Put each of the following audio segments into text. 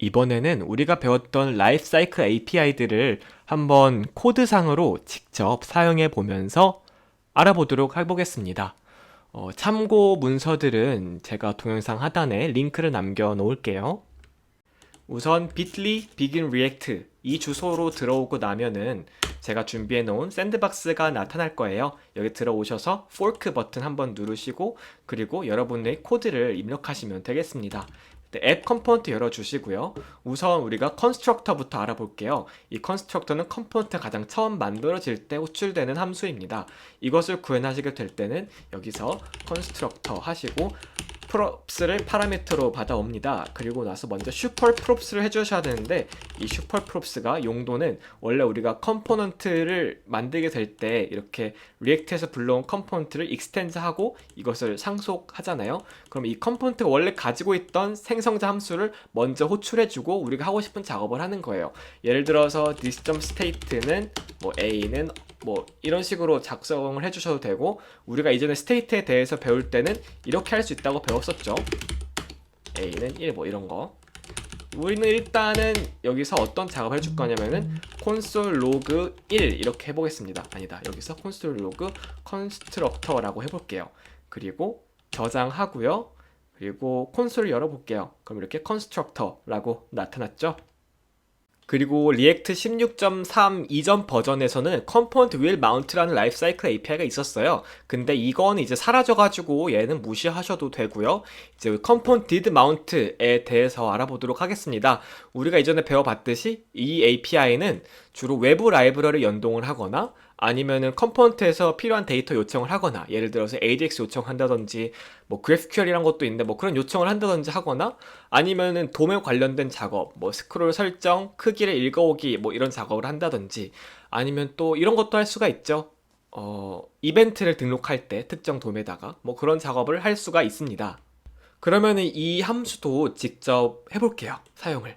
이번에는 우리가 배웠던 라이프사이클 API들을 한번 코드상으로 직접 사용해 보면서 알아보도록 해보겠습니다. 참고 문서들은 제가 동영상 하단에 링크를 남겨 놓을게요. 우선 bit.ly begin react 이 주소로 들어오고 나면은 제가 준비해 놓은 샌드박스가 나타날 거예요. 여기 들어오셔서 fork 버튼 한번 누르시고 그리고 여러분의 코드를 입력하시면 되겠습니다. 앱 컴포넌트 열어주시고요. 우선 우리가 컨스트럭터부터 알아볼게요. 이 컨스트럭터는 컴포넌트가 가장 처음 만들어질 때 호출되는 함수입니다. 이것을 구현하시게 될 때는 여기서 컨스트럭터 하시고 props를 파라미터로 받아옵니다. 그리고 나서 먼저 슈퍼 props를 해주셔야 되는데 이 슈퍼 props가 용도는 원래 우리가 컴포넌트를 만들게 될 때 이렇게 리액트에서 불러온 컴포넌트를 익스텐드하고 이것을 상속하잖아요. 그럼 이 컴포넌트가 원래 가지고 있던 생성자 함수를 먼저 호출해주고 우리가 하고 싶은 작업을 하는 거예요. 예를 들어서 this.state는 뭐 a는 뭐 이런 식으로 작성을 해주셔도 되고 우리가 이전에 스테이트에 대해서 배울 때는 이렇게 할 수 있다고 배웠었죠. a는 1 뭐 이런 거. 우리는 일단은 여기서 어떤 작업을 해줄 거냐면은 콘솔 로그 1 이렇게 해보겠습니다. 아니다, 여기서 콘솔 로그 컨스트럭터라고 해볼게요. 그리고 저장하고요. 그리고 콘솔을 열어볼게요. 그럼 이렇게 컨스트럭터라고 나타났죠. 그리고 리액트 16.3 이전 버전에서는 Component Will Mount라는 라이프사이클 API가 있었어요. 근데 이건 이제 사라져가지고 얘는 무시하셔도 되고요. 이제 Component Did Mount에 대해서 알아보도록 하겠습니다. 우리가 이전에 배워봤듯이 이 API는 주로 외부 라이브러리 연동을 하거나 아니면은 컴포넌트에서 필요한 데이터 요청을 하거나 예를 들어서 ADX 요청한다든지 뭐 GraphQL이란 것도 있는데 뭐 그런 요청을 한다든지 하거나 아니면은 돔에 관련된 작업 뭐 스크롤 설정 크기를 읽어오기 뭐 이런 작업을 한다든지 아니면 또 이런 것도 할 수가 있죠. 이벤트를 등록할 때 특정 돔에다가 뭐 그런 작업을 할 수가 있습니다. 그러면은 이 함수도 직접 해볼게요. 사용을.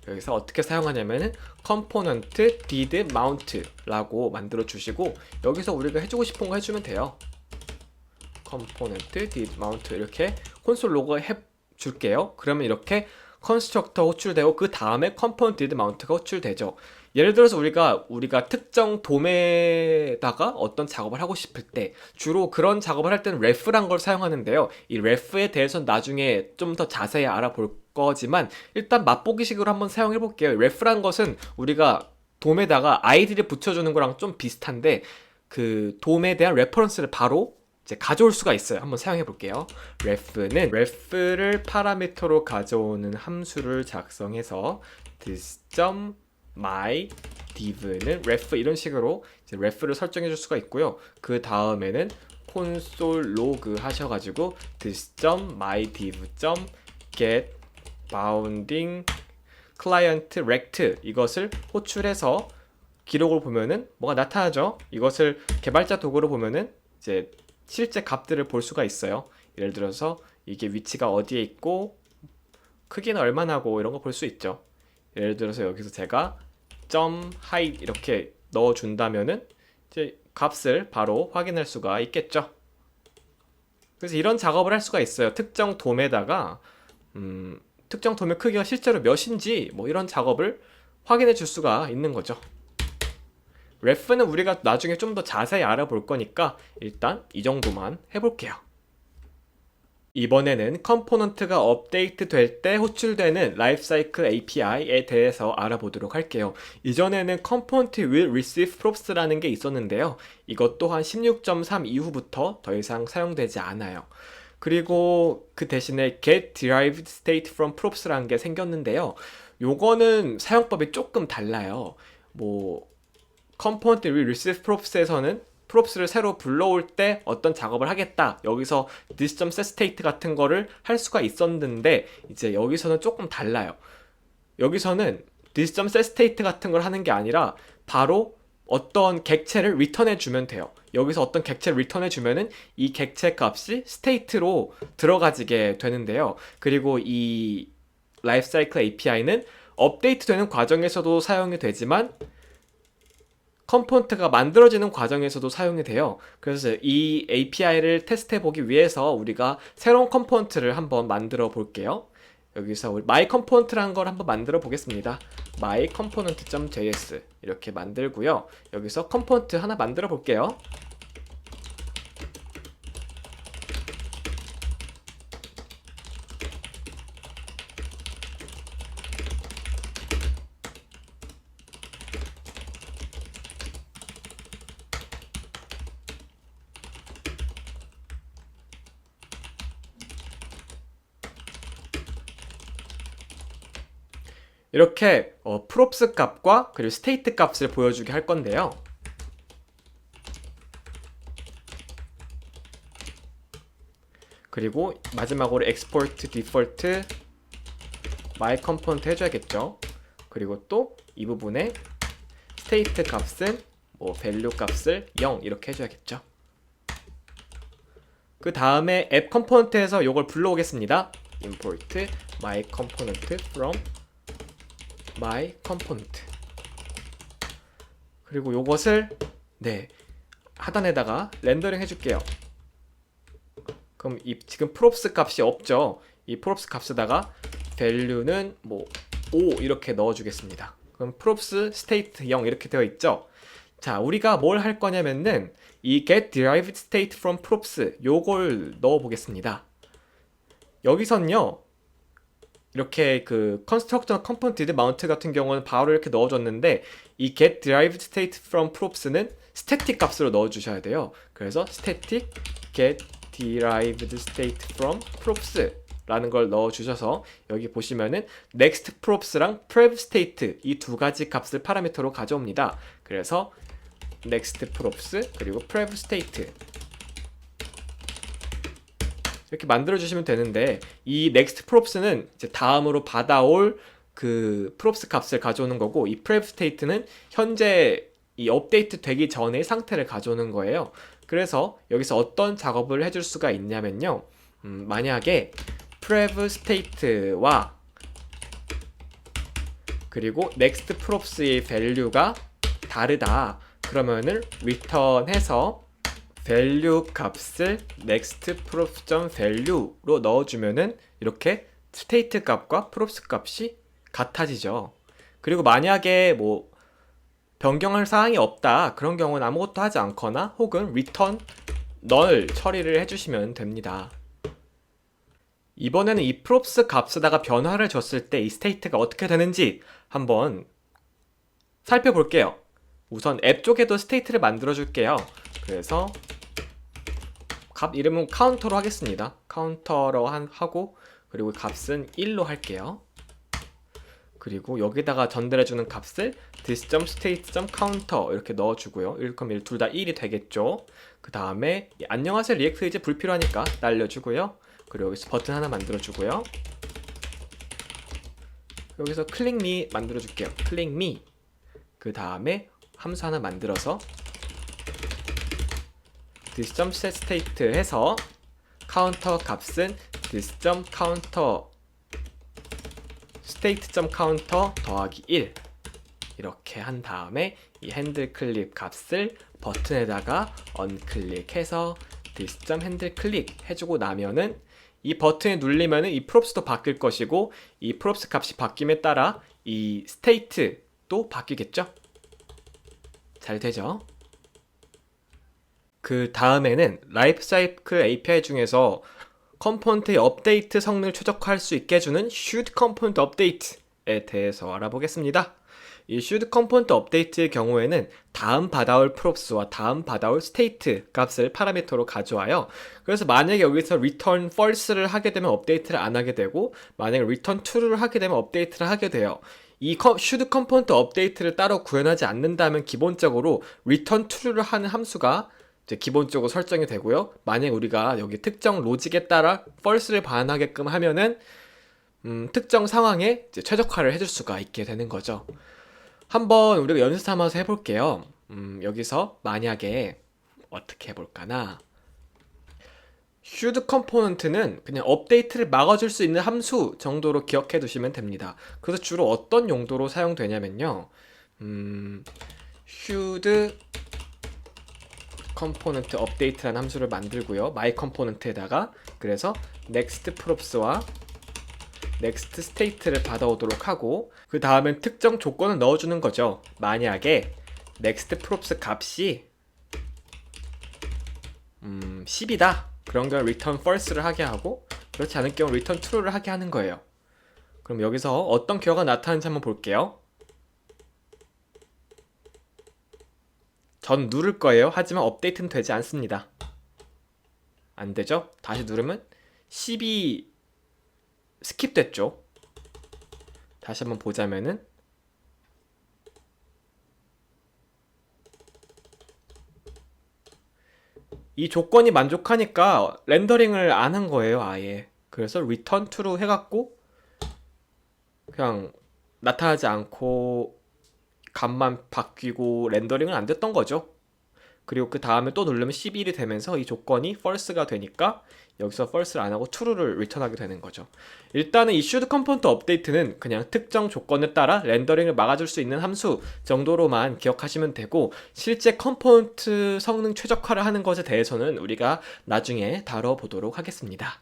여기서 어떻게 사용하냐면은 component did mount라고 만들어 주시고 여기서 우리가 해주고 싶은 거 해주면 돼요. component did mount 이렇게 콘솔 로그 해 줄게요. 그러면 이렇게 컨스트럭터 호출되고 그 다음에 component did mount가 호출되죠. 예를 들어서 우리가 특정 돔에다가 어떤 작업을 하고 싶을 때 주로 그런 작업을 할 때는 ref란 걸 사용하는데요. 이 ref에 대해서는 나중에 좀 더 자세히 알아볼 거지만 일단 맛보기식으로 한번 사용해 볼게요. ref란 것은 우리가 돔에다가 아이디를 붙여주는 거랑 좀 비슷한데 그 돔에 대한 레퍼런스를 바로 이제 가져올 수가 있어요. 한번 사용해 볼게요. ref는 ref를 파라미터로 가져오는 함수를 작성해서 this.my div는 ref 이런 식으로 이제 ref를 설정해 줄 수가 있고요. 그 다음에는 console log 하셔가지고 this.mydiv.get bounding client rect 이것을 호출해서 기록을 보면은 뭐가 나타나죠. 이것을 개발자 도구로 보면은 이제 실제 값들을 볼 수가 있어요. 예를 들어서 이게 위치가 어디에 있고 크기는 얼마나고 이런 거 볼 수 있죠. 예를 들어서 여기서 제가 .height 이렇게 넣어 준다면은 이제 값을 바로 확인할 수가 있겠죠. 그래서 이런 작업을 할 수가 있어요. 특정 돔에다가 특정 돔의 크기가 실제로 몇인지 뭐 이런 작업을 확인해 줄 수가 있는 거죠. ref는 우리가 나중에 좀 더 자세히 알아볼 거니까 일단 이 정도만 해볼게요. 이번에는 컴포넌트가 업데이트 될 때 호출되는 라이프사이클 API에 대해서 알아보도록 할게요. 이전에는 Component will receive props라는 게 있었는데요. 이것 또한 16.3 이후부터 더 이상 사용되지 않아요. 그리고 그 대신에 get derived state from props라는 게 생겼는데요. 요거는 사용법이 조금 달라요. 뭐 component will receive props에서는 props를 새로 불러올 때 어떤 작업을 하겠다. 여기서 this.setState 같은 거를 할 수가 있었는데 이제 여기서는 조금 달라요. 여기서는 this.setState 같은 걸 하는 게 아니라 바로 어떤 객체를 리턴해 주면 돼요. 여기서 어떤 객체를 리턴해 주면은 이 객체 값이 state로 들어가지게 되는데요. 그리고 이 라이프사이클 API는 업데이트 되는 과정에서도 사용이 되지만 컴포넌트가 만들어지는 과정에서도 사용이 돼요. 그래서 이 API를 테스트해 보기 위해서 우리가 새로운 컴포넌트를 한번 만들어 볼게요. 여기서 우리 my component라는 걸 한번 만들어 보겠습니다. my component.js 이렇게 만들고요. 여기서 컴포넌트 하나 만들어 볼게요. 이렇게 props 값과 그리고 state 값을 보여주게 할 건데요. 그리고 마지막으로 export default my component 해줘야겠죠. 그리고 또 이 부분에 state 값은 value 값을 0 이렇게 해줘야겠죠. 그 다음에 app component에서 이걸 불러오겠습니다. import my component from my component. 그리고 요것을 하단에다가 렌더링 해줄게요. 그럼 지금 props 값이 없죠. 이 props 값에다가 value는 5 이렇게 넣어주겠습니다. 그럼 props state 0 이렇게 되어 있죠. 자, 우리가 뭘 할 거냐면은 이 get derived state from props 요걸 넣어 보겠습니다. 여기선요, 이렇게 그 constructor component mount 같은 경우는 바로 이렇게 넣어줬는데 이 get derived state from props는 static 값으로 넣어주셔야 돼요. 그래서 static get derived state from props 라는 걸 넣어주셔서 여기 보시면은 next props랑 prev state 이 두 가지 값을 파라미터로 가져옵니다. 그래서 next props 그리고 prev state 이렇게 만들어주시면 되는데 이 next props는 이제 다음으로 받아올 그 props 값을 가져오는 거고 이 prev state는 현재 이 업데이트 되기 전의 상태를 가져오는 거예요. 그래서 여기서 어떤 작업을 해줄 수가 있냐면요. 만약에 prev state와 그리고 next props의 value가 다르다. 그러면은 return해서 value 값을 next props.value로 넣어주면은 이렇게 state 값과 props 값이 같아지죠. 그리고 만약에 변경할 사항이 없다 그런 경우는 아무것도 하지 않거나 혹은 return null 처리를 해주시면 됩니다. 이번에는 이 props 값에다가 변화를 줬을 때 이 state가 어떻게 되는지 한번 살펴볼게요. 우선 앱 쪽에도 state를 만들어 줄게요. 그래서 값 이름은 카운터로 하겠습니다. 카운터로 하고 그리고 값은 1로 할게요. 그리고 여기다가 전달해주는 값을 this.state.counter 이렇게 넣어주고요. 1, 1 둘 다 1이 되겠죠. 그 다음에 안녕하세요 리액트 이제 불필요하니까 날려주고요. 그리고 여기서 버튼 하나 만들어주고요. 여기서 click me 만들어줄게요. click me. 그 다음에 함수 하나 만들어서 this.setState 해서 카운터 값은 this.counter state.counter 더하기 1 이렇게 한 다음에 이 핸들 클릭 값을 버튼에다가 언클릭해서 this.handleClick 해주고 나면은 이 버튼을 누르면은 이 props도 바뀔 것이고 이 props 값이 바뀜에 따라 이 state도 바뀌겠죠? 잘 되죠? 그 다음에는 라이프사이클 API 중에서 컴포넌트의 업데이트 성능을 최적화할 수 있게 해주는 should component update에 대해서 알아보겠습니다. 이 should component update의 경우에는 다음 받아올 props와 다음 받아올 state 값을 파라미터로 가져와요. 그래서 만약에 여기서 return false를 하게 되면 업데이트를 안 하게 되고 만약에 return true를 하게 되면 업데이트를 하게 돼요. 이 should component update를 따로 구현하지 않는다면 기본적으로 return true를 하는 함수가 이제 기본적으로 설정이 되고요. 만약 우리가 여기 특정 로직에 따라 false를 반하게끔 하면은 특정 상황에 이제 최적화를 해줄 수가 있게 되는 거죠. 한번 우리가 연습 삼아서 해볼게요. 여기서 만약에 어떻게 해볼까나 should component는 그냥 업데이트를 막아줄 수 있는 함수 정도로 기억해 두시면 됩니다. 그래서 주로 어떤 용도로 사용되냐면요. should component update라는 함수를 만들고요. my component에다가 그래서 next props와 next state를 받아오도록 하고, 그 다음엔 특정 조건을 넣어주는 거죠. 만약에 next props 값이 10이다. 그런 경우 return false를 하게 하고, 그렇지 않을 경우 return true를 하게 하는 거예요. 그럼 여기서 어떤 기어가 나타나는지 한번 볼게요. 전 누를 거예요. 하지만 업데이트는 되지 않습니다. 안 되죠? 다시 누르면 10이 스킵됐죠. 다시 한번 보자면은 이 조건이 만족하니까 렌더링을 안 한 거예요, 아예. 그래서 return to로 해갖고 그냥 나타나지 않고 값만 바뀌고 렌더링은 안 됐던 거죠. 그리고 그 다음에 또 누르면 11이 되면서 이 조건이 false가 되니까 여기서 false를 안 하고 true를 return하게 되는 거죠. 일단은 issued component update는 그냥 특정 조건에 따라 렌더링을 막아줄 수 있는 함수 정도로만 기억하시면 되고, 실제 컴포넌트 성능 최적화를 하는 것에 대해서는 우리가 나중에 다뤄보도록 하겠습니다.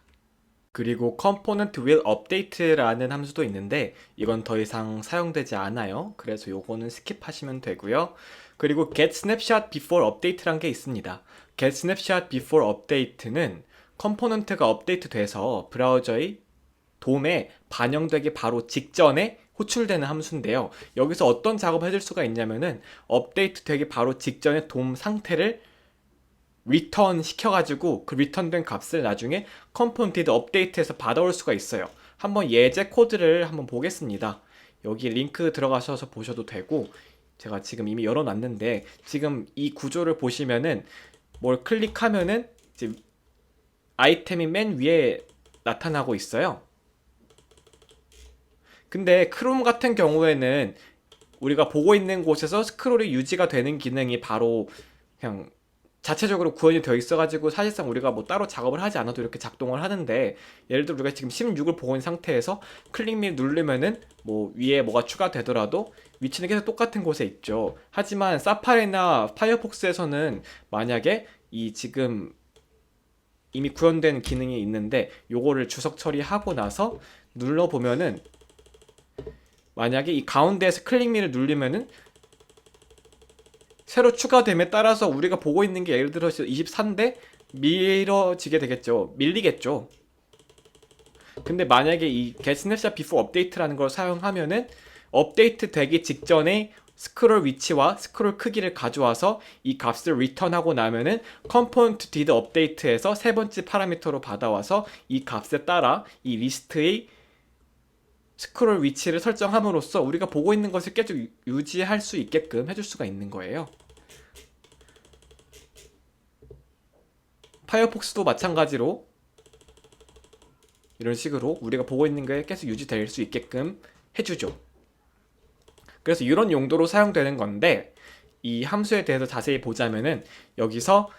그리고 component will update라는 함수도 있는데 이건 더 이상 사용되지 않아요. 그래서 요거는 스킵하시면 되고요. 그리고 get snapshot before update란 게 있습니다. get snapshot before update는 컴포넌트가 업데이트 돼서 브라우저의 돔에 반영되기 바로 직전에 호출되는 함수인데요. 여기서 어떤 작업을 해줄 수가 있냐면은 업데이트 되기 바로 직전에 돔 상태를 리턴 시켜가지고 그 리턴된 값을 나중에 컴포넌트 업데이트에서 받아올 수가 있어요. 한번 예제 코드를 한번 보겠습니다. 여기 링크 들어가셔서 보셔도 되고, 제가 지금 이미 열어놨는데 지금 이 구조를 보시면은 뭘 클릭하면은 이제 아이템이 맨 위에 나타나고 있어요. 근데 크롬 같은 경우에는 우리가 보고 있는 곳에서 스크롤이 유지가 되는 기능이 바로 그냥 자체적으로 구현이 되어 있어가지고 사실상 우리가 뭐 따로 작업을 하지 않아도 이렇게 작동을 하는데, 예를 들어 우리가 지금 16을 보고 있는 상태에서 클릭 및 누르면은 뭐 위에 뭐가 추가되더라도 위치는 계속 똑같은 곳에 있죠. 하지만 사파리나 파이어폭스에서는 만약에 이 지금 이미 구현된 기능이 있는데 요거를 주석 처리하고 나서 눌러보면은 만약에 이 가운데에서 클릭 및을 누르면은 새로 추가됨에 따라서 우리가 보고 있는 게 예를 들어서 24인데 밀어지게 되겠죠. 밀리겠죠. 근데 만약에 이 get snapshot before update라는 걸 사용하면은 업데이트 되기 직전에 스크롤 위치와 스크롤 크기를 가져와서 이 값을 return하고 나면은 component did update에서 세 번째 파라미터로 받아와서 이 값에 따라 이 리스트의 스크롤 위치를 설정함으로써 우리가 보고 있는 것을 계속 유지할 수 있게끔 해줄 수가 있는 거예요. 파이어폭스도 마찬가지로 이런 식으로 우리가 보고 있는 게 계속 유지될 수 있게끔 해주죠. 그래서 이런 용도로 사용되는 건데, 이 함수에 대해서 자세히 보자면은 여기서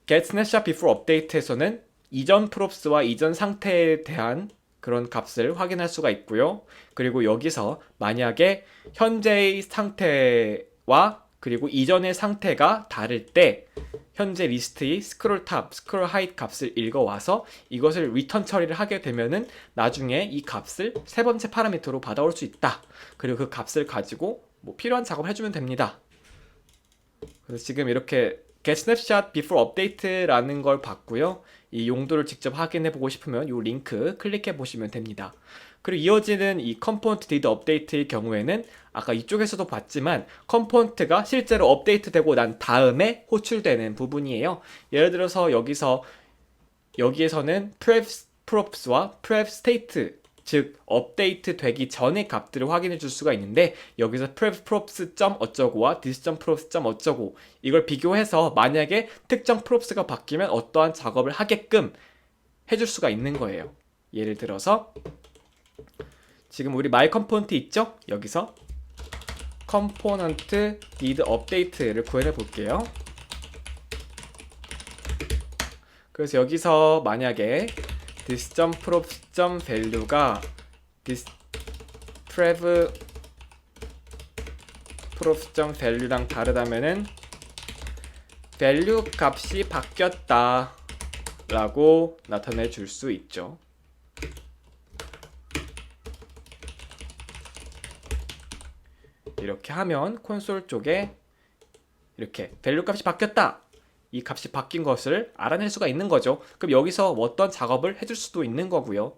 get snapshot before update에서는 이전 props와 이전 상태에 대한 그런 값을 확인할 수가 있고요. 그리고 여기서 만약에 현재의 상태와 그리고 이전의 상태가 다를 때 현재 리스트의 스크롤 탑, 스크롤 하이트 값을 읽어와서 이것을 리턴 처리를 하게 되면은 나중에 이 값을 세 번째 파라미터로 받아올 수 있다. 그리고 그 값을 가지고 뭐 필요한 작업을 해주면 됩니다. 그래서 지금 이렇게 get snapshot before update라는 걸 봤고요. 이 용도를 직접 확인해 보고 싶으면 이 링크 클릭해 보시면 됩니다. 그리고 이어지는 이 component did update의 경우에는 아까 이쪽에서도 봤지만 컴포넌트가 실제로 업데이트 되고 난 다음에 호출되는 부분이에요. 예를 들어서 여기에서는 pref props와 pref state, 즉 업데이트 되기 전의 값들을 확인해 줄 수가 있는데, 여기서 pref props 점 어쩌고와 this 점 props 점 어쩌고 이걸 비교해서 만약에 특정 props가 바뀌면 어떠한 작업을 하게끔 해줄 수가 있는 거예요. 예를 들어서 지금 우리 my component 있죠? 여기서 component did update를 구현해 볼게요. 그래서 여기서 만약에 this.props.value가 this prev props.value랑 다르다면은 value 값이 바뀌었다 라고 나타내 줄 수 있죠. 이렇게 하면 콘솔 쪽에 이렇게 밸류 값이 바뀌었다. 이 값이 바뀐 것을 알아낼 수가 있는 거죠. 그럼 여기서 어떤 작업을 해줄 수도 있는 거고요.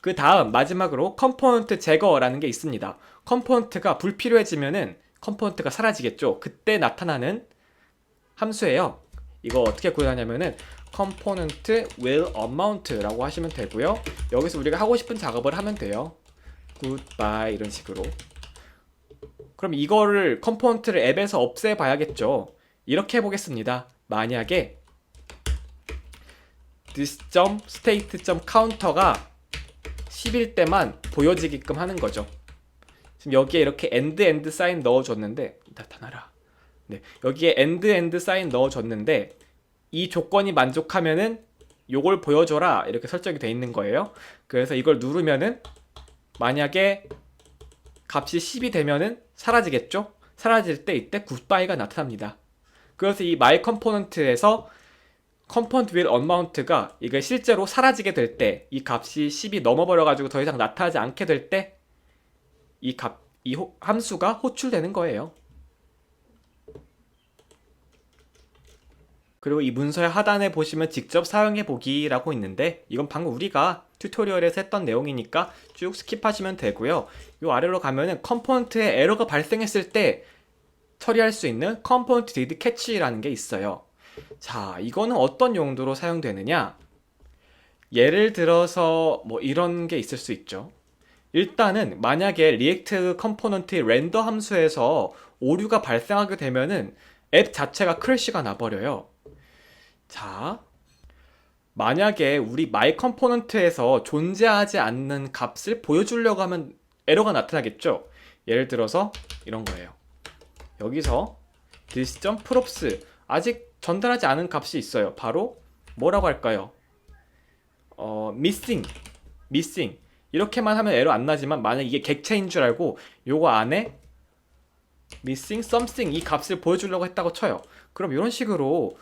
그 다음 마지막으로 컴포넌트 제거라는 게 있습니다. 컴포넌트가 불필요해지면은 컴포넌트가 사라지겠죠. 그때 나타나는 함수예요. 이거 어떻게 구현하냐면은 component will amount라고 하시면 되고요. 여기서 우리가 하고 싶은 작업을 하면 돼요. goodbye 이런 식으로. 그럼 이거를 컴포넌트를 앱에서 없애봐야겠죠. 이렇게 해보겠습니다. 만약에 this.state.counter가 10일 때만 보여지게끔 하는 거죠. 지금 여기에 이렇게 end 사인 넣어줬는데 나타나라. 네, 여기에 end 사인 넣어줬는데 이 조건이 만족하면은 요걸 보여줘라 이렇게 설정이 돼 있는 거예요. 그래서 이걸 누르면은 만약에 값이 10이 되면은 사라지겠죠? 사라질 때 이때 굿바이가 나타납니다. 그래서 이 my component에서 component will unmount가 이게 실제로 사라지게 될 때 이 값이 10이 넘어버려가지고 더 이상 나타나지 않게 될 때 이 함수가 호출되는 거예요. 그리고 이 문서의 하단에 보시면 직접 사용해 보기라고 있는데 이건 방금 우리가 튜토리얼에서 했던 내용이니까 쭉 스킵하시면 되고요. 이 아래로 가면은 컴포넌트에 에러가 발생했을 때 처리할 수 있는 component did catch라는 게 있어요. 자, 이거는 어떤 용도로 사용되느냐? 예를 들어서 뭐 이런 게 있을 수 있죠. 일단은 만약에 리액트 컴포넌트의 렌더 함수에서 오류가 발생하게 되면은 앱 자체가 크래시가 나버려요. 자, 만약에 우리 my component에서 존재하지 않는 값을 보여주려고 하면 에러가 나타나겠죠. 예를 들어서 이런 거예요. 여기서 this.props 아직 전달하지 않은 값이 있어요. 바로 뭐라고 할까요? missing 이렇게만 하면 에러 안 나지만 만약 이게 객체인 줄 알고 요거 안에 missing something 이 값을 보여주려고 했다고 쳐요. 그럼 이런 식으로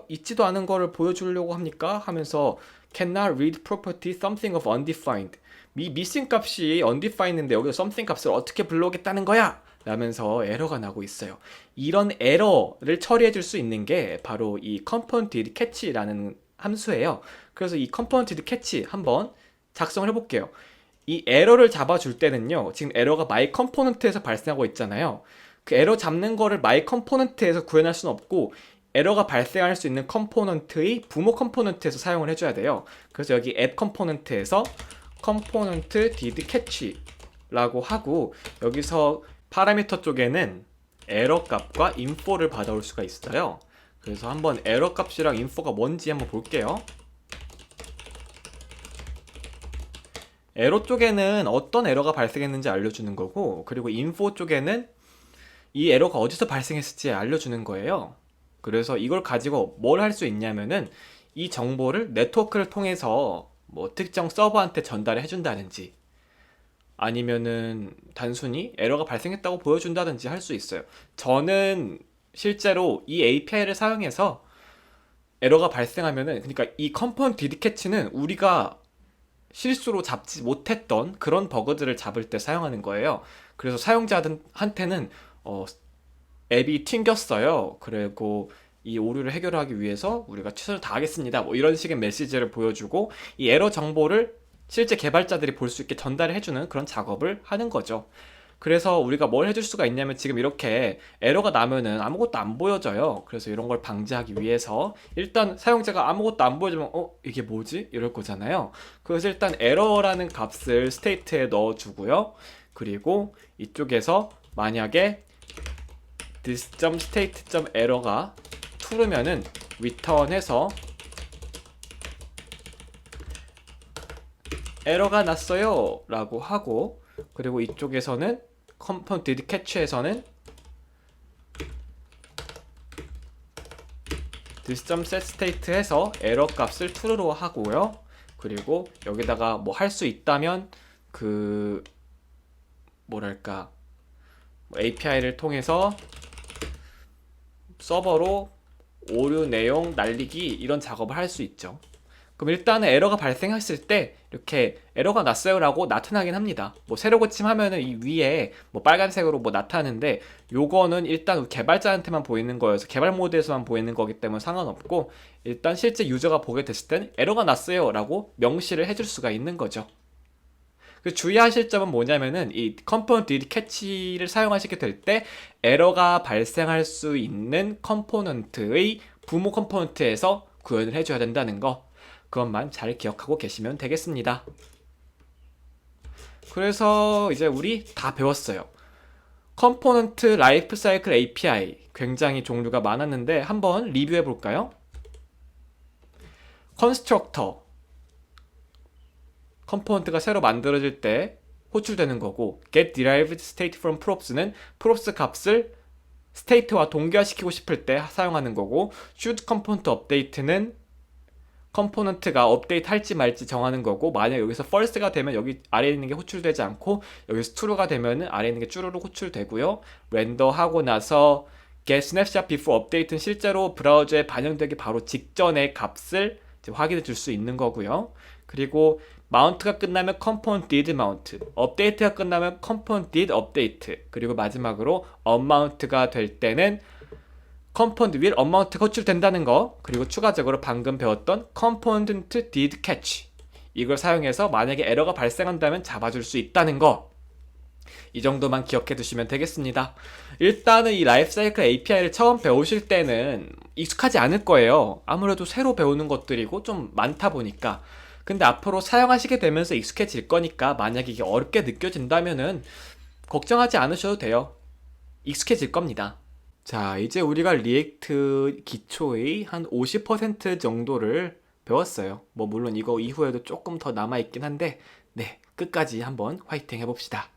있지도 않은 거를 보여주려고 합니까? 하면서 cannot read property something of undefined missing 값이 undefined인데 여기서 something 값을 어떻게 불러오겠다는 거야? 라면서 에러가 나고 있어요. 이런 에러를 처리해 줄 수 있는 게 바로 이 component did catch라는 함수예요. 그래서 이 component did catch 한번 작성을 해볼게요. 이 에러를 잡아줄 때는요, 지금 에러가 my component에서 발생하고 있잖아요. 그 에러 잡는 거를 my component에서 구현할 수는 없고 에러가 발생할 수 있는 컴포넌트의 부모 컴포넌트에서 사용을 해줘야 돼요. 그래서 여기 앱 컴포넌트에서 component did catch라고 하고 여기서 파라미터 쪽에는 에러 값과 info를 받아올 수가 있어요. 그래서 한번 에러 값이랑 info가 뭔지 한번 볼게요. 에러 쪽에는 어떤 에러가 발생했는지 알려주는 거고, 그리고 인포 쪽에는 이 에러가 어디서 발생했을지 알려주는 거예요. 그래서 이걸 가지고 뭘 할 수 있냐면은 이 정보를 네트워크를 통해서 뭐 특정 서버한테 전달을 해준다든지 아니면은 단순히 에러가 발생했다고 보여준다든지 할 수 있어요. 저는 실제로 이 API를 사용해서 에러가 발생하면은, 그러니까 이 컴포넌트 디드 캐치는 우리가 실수로 잡지 못했던 그런 버그들을 잡을 때 사용하는 거예요. 그래서 사용자한테는 앱이 튕겼어요. 그리고 이 오류를 해결하기 위해서 우리가 최선을 다하겠습니다. 뭐 이런 식의 메시지를 보여주고 이 에러 정보를 실제 개발자들이 볼 수 있게 전달을 해주는 그런 작업을 하는 거죠. 그래서 우리가 뭘 해줄 수가 있냐면 지금 이렇게 에러가 나면은 아무것도 안 보여져요. 그래서 이런 걸 방지하기 위해서 일단 사용자가 아무것도 안 보여주면 이게 뭐지? 이럴 거잖아요. 그래서 일단 에러라는 값을 스테이트에 넣어주고요. 그리고 이쪽에서 만약에 this.state.error가 true면은 return해서 에러가 났어요 라고 하고, 그리고 이쪽에서는 component did catch에서는 this.setState 해서 에러 값을 true로 하고요. 그리고 여기다가 뭐 할 수 있다면 뭐랄까 API를 통해서 서버로 오류 내용 날리기 이런 작업을 할 수 있죠. 그럼 일단은 에러가 발생했을 때 이렇게 에러가 났어요라고 나타나긴 합니다. 뭐 새로 고침하면은 이 위에 뭐 빨간색으로 뭐 나타나는데 요거는 일단 개발자한테만 보이는 거여서 개발 모드에서만 보이는 거기 때문에 상관없고 일단 실제 유저가 보게 됐을 때는 에러가 났어요라고 명시를 해줄 수가 있는 거죠. 그 주의하실 점은 뭐냐면은 이 컴포넌트 did catch를 사용하시게 될 때 에러가 발생할 수 있는 컴포넌트의 부모 컴포넌트에서 구현을 해줘야 된다는 거, 그것만 잘 기억하고 계시면 되겠습니다. 그래서 이제 우리 다 배웠어요. 컴포넌트 라이프 사이클 API 굉장히 종류가 많았는데 한번 리뷰해 볼까요? 컨스트럭터, 컴포넌트가 새로 만들어질 때 호출되는 거고, get derived state from props는 props 값을 스테이트와 동기화시키고 싶을 때 사용하는 거고, should component update는 컴포넌트가 업데이트 할지 말지 정하는 거고, 만약 여기서 false가 되면 여기 아래에 있는 게 호출되지 않고 여기서 true가 되면 아래에 있는 게 쭈루룩 호출되고요. 렌더 하고 나서 get snapshot before update는 실제로 브라우저에 반영되기 바로 직전의 값을 이제 확인해 줄 수 있는 거고요. 그리고 마운트가 끝나면 component did mount, 업데이트가 끝나면 component did update, 그리고 마지막으로 unmount가 될 때는 컴포넌트 will amount가 호출된다는 거, 그리고 추가적으로 방금 배웠던 component did catch, 이걸 사용해서 만약에 에러가 발생한다면 잡아줄 수 있다는 거, 이 정도만 기억해 두시면 되겠습니다. 일단은 이 라이프사이클 API를 처음 배우실 때는 익숙하지 않을 거예요. 아무래도 새로 배우는 것들이고 좀 많다 보니까. 근데 앞으로 사용하시게 되면서 익숙해질 거니까 만약에 이게 어렵게 느껴진다면은 걱정하지 않으셔도 돼요. 익숙해질 겁니다. 자, 이제 우리가 리액트 기초의 한 50% 정도를 배웠어요. 뭐 물론 이거 이후에도 조금 더 남아있긴 한데, 네, 끝까지 한번 화이팅 해봅시다.